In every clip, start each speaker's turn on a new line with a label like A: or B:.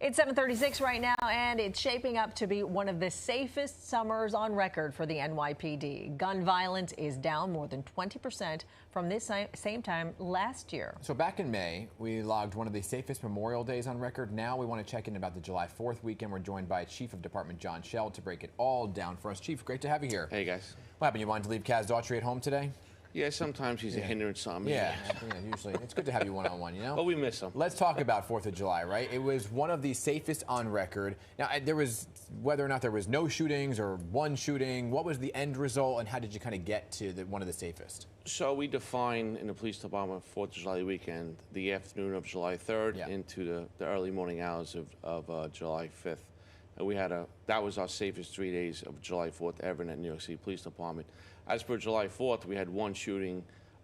A: It's 7:36 right now, and it's shaping up to be one of the safest summers on record for the NYPD. Gun violence is down more than 20% from this same time last year.
B: So back in May, we logged one of the safest Memorial Days on record. Now we want to check in about the July 4th weekend. We're joined by Chief of Department John Chell to break it all down for us. Chief, great to have you here.
C: Hey, guys.
B: What happened? You wanted to leave Kaz Daughtry at home today?
C: Yeah, sometimes he's a hindrance on me.
B: Yeah, usually. It's good to have you one-on-one, you know?
C: But we miss him.
B: Let's talk about 4th of July, right? It was one of the safest on record. Now, there was, whether or not there was no shootings or one shooting, what was the end result, and how did you kind of get to one of the safest?
C: So we define in the police department 4th of July weekend, the afternoon of July 3rd into the early morning hours of July 5th. And we had that was our safest 3 days of July 4th ever in the New York City Police Department. As per July 4th, we had one shooting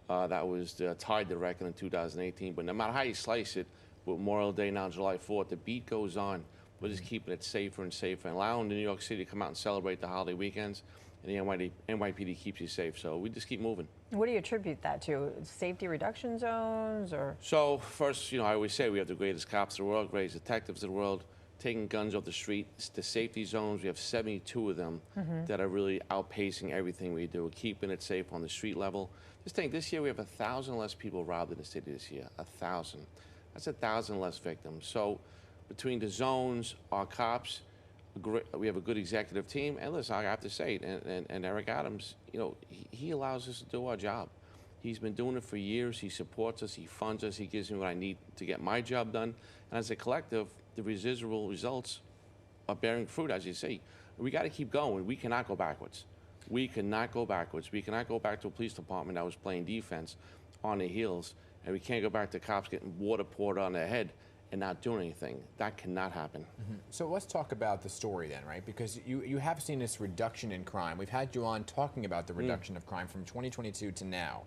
C: that was tied the record in 2018. But no matter how you slice it, with Memorial Day now, July 4th, the beat goes on. We're just keeping it safer and safer, and allowing the New York City to come out and celebrate the holiday weekends. And the NYPD keeps you safe, so we just keep moving.
A: What do you attribute that to? Safety reduction zones, or?
C: So first, I always say we have the greatest cops in the world, greatest detectives in the world. Taking guns off the street, the safety zones, we have 72 of them that are really outpacing everything we do. We're keeping it safe on the street level. Just think, this year we have 1,000 less people robbed in the city this year. 1,000. That's 1,000 less victims. So between the zones, our cops, we have a good executive team. And listen, I have to say, and Eric Adams, he allows us to do our job. He's been doing it for years. He supports us. He funds us. He gives me what I need to get my job done. And as a collective, the residual results are bearing fruit, as you see. We got to keep going. We cannot go backwards. We cannot go backwards. We cannot go back to a police department that was playing defense on their heels, and we can't go back to cops getting water poured on their head and not doing anything. That cannot happen.
B: So let's talk about the story then, right? Because you have seen this reduction in crime. We've had you on talking about the reduction of crime from 2022 to now.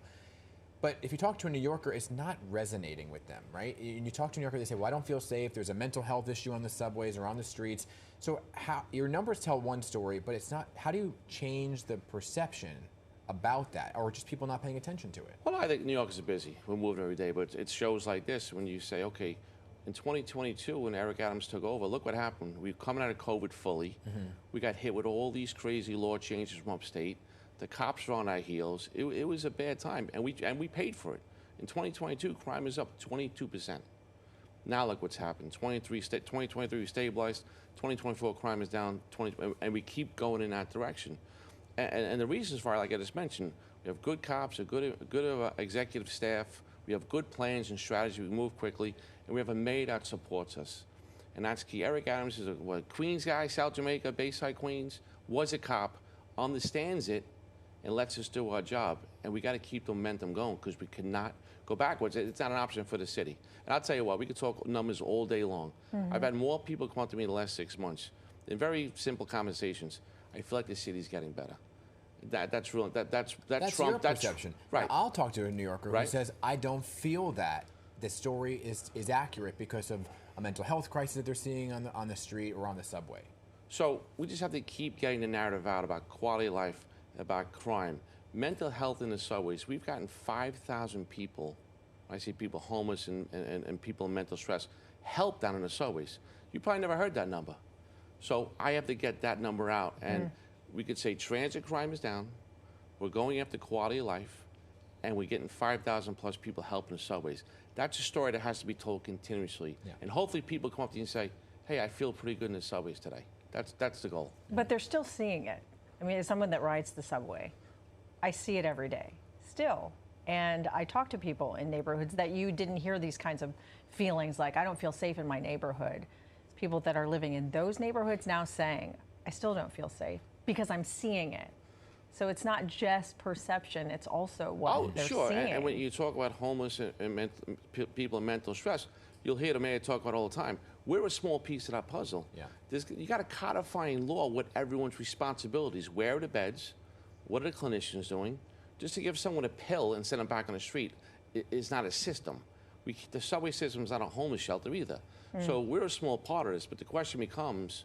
B: But if you talk to a New Yorker, it's not resonating with them, right? And you talk to a New Yorker, they say, well, I don't feel safe. There's a mental health issue on the subways or on the streets. So your numbers tell one story, but it's not. How do you change the perception about that, or just people not paying attention to it?
C: Well, I think New Yorkers are busy. We're moving every day, but it shows like this when you say, okay, in 2022, when Eric Adams took over, look what happened. We're coming out of COVID fully. We got hit with all these crazy law changes from upstate. The cops were on our heels. It was a bad time, and we paid for it. In 2022, crime is up 22%. Now look what's happened. 2023 we stabilized. 2024 crime is down 20, and we keep going in that direction. And the reasons for it, like I just mentioned, we have good cops, a good executive staff. We have good plans and strategy. We move quickly, and we have a mayor that supports us, and that's key. Eric Adams is a Queens guy, South Jamaica, Bayside, Queens. Was a cop, understands it, and lets us do our job. And we got to keep the momentum going, because we cannot go backwards. It's not an option for the city. And I'll tell you what, we could talk numbers all day long. I've had more people come up to me in the last 6 months in very simple conversations. I feel like the city's getting better. That's real. That's Trump.
B: Your perception.
C: Right.
B: Now, I'll talk to a New Yorker who says, I don't feel that the story is accurate because of a mental health crisis that they're seeing on the street or on the subway.
C: So we just have to keep getting the narrative out about quality of life, about crime, mental health in the subways. We've gotten 5,000 people, I see people homeless and people in mental stress, help down in the subways. You probably never heard that number. So I have to get that number out. And we could say transit crime is down, we're going after quality of life, and we're getting 5,000 plus people help in the subways. That's a story that has to be told continuously. And hopefully people come up to you and say, hey, I feel pretty good in the subways today. That's the goal.
A: But they're still seeing it. I mean, as someone that rides the subway, I see it every day, still. And I talk to people in neighborhoods that you didn't hear these kinds of feelings like, I don't feel safe in my neighborhood. It's people that are living in those neighborhoods now saying, I still don't feel safe because I'm seeing it. So it's not just perception, it's also what they're seeing.
C: And when you talk about homeless and people in mental stress, you'll hear the mayor talk about it all the time. We're a small piece of that puzzle. You got to codify in law what everyone's responsibilities. Where are the beds? What are the clinicians doing? Just to give someone a pill and send them back on the street is not a system. The subway system is not a homeless shelter either. So we're a small part of this, but the question becomes,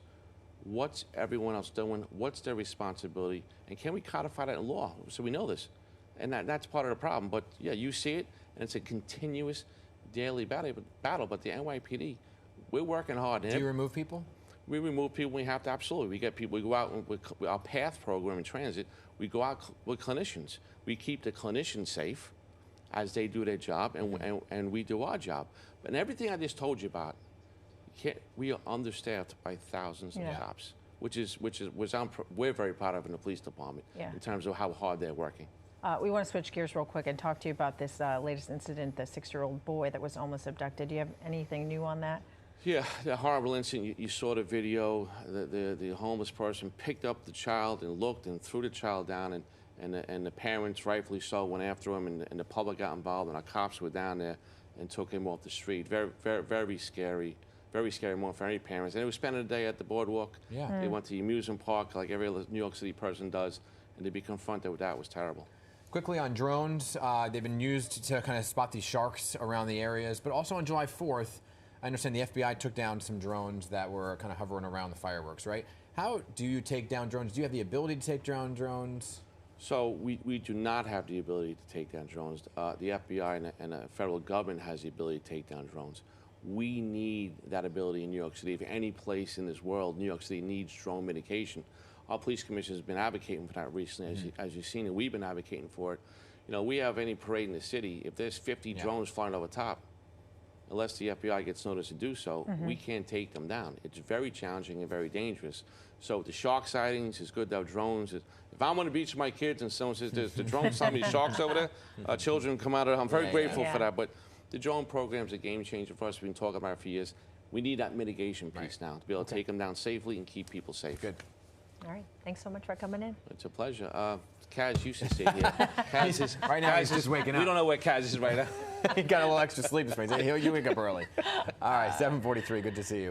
C: what's everyone else doing? What's their responsibility? And can we codify that in law so we know this? And that's part of the problem. But yeah, you see it, and it's a continuous daily battle. But the NYPD, we're working hard.
B: Do you remove people?
C: We remove people when we have to, absolutely. We get people, we go out with our PATH program in transit, we go out with clinicians. We keep the clinicians safe as they do their job, and we do our job. But everything I just told you about, we are understaffed by thousands of cops, which we're very proud of in the police department in terms of how hard they're working.
A: We want to switch gears real quick and talk to you about this latest incident, the 6-year-old boy that was almost abducted. Do you have anything new on that?
C: Yeah, the horrible incident. You saw the video. The homeless person picked up the child and looked and threw the child down, and the parents, rightfully so, went after him, and the public got involved, and our cops were down there and took him off the street. Very, very, very scary. Very scary moment for any parents. And they were spending the day at the boardwalk. Yeah. They went to the amusement park like every other New York City person does, and to be confronted with that was terrible.
B: Quickly on drones, they've been used to kind of spot these sharks around the areas, but also on July 4th, I understand the FBI took down some drones that were kind of hovering around the fireworks, right? How do you take down drones? Do you have the ability to take down drones?
C: So we do not have the ability to take down drones. The FBI and the federal government has the ability to take down drones. We need that ability in New York City. If any place in this world, New York City needs drone mitigation. Our police commission has been advocating for that recently, as you've seen, and we've been advocating for it. You know, we have any parade in the city, if there's 50 drones flying over top, unless the FBI gets notice to do so, we can't take them down. It's very challenging and very dangerous. So the shark sightings, it's good to have drones. If I'm on the beach with my kids and someone says there's the drone, so many sharks over there, children come out of it. I'm very grateful for that. But the drone program's a game changer for us. We've been talking about it for years. We need that mitigation piece now to be able to take them down safely and keep people safe.
B: Good.
A: All right. Thanks so much for coming in.
C: It's a pleasure. Kaz used to stay here. Kaz is,
B: right now, he's just waking up.
C: We don't know where Kaz is right now.
B: He got a little extra sleep this morning. You wake up early. All right, 7:43. Good to see you.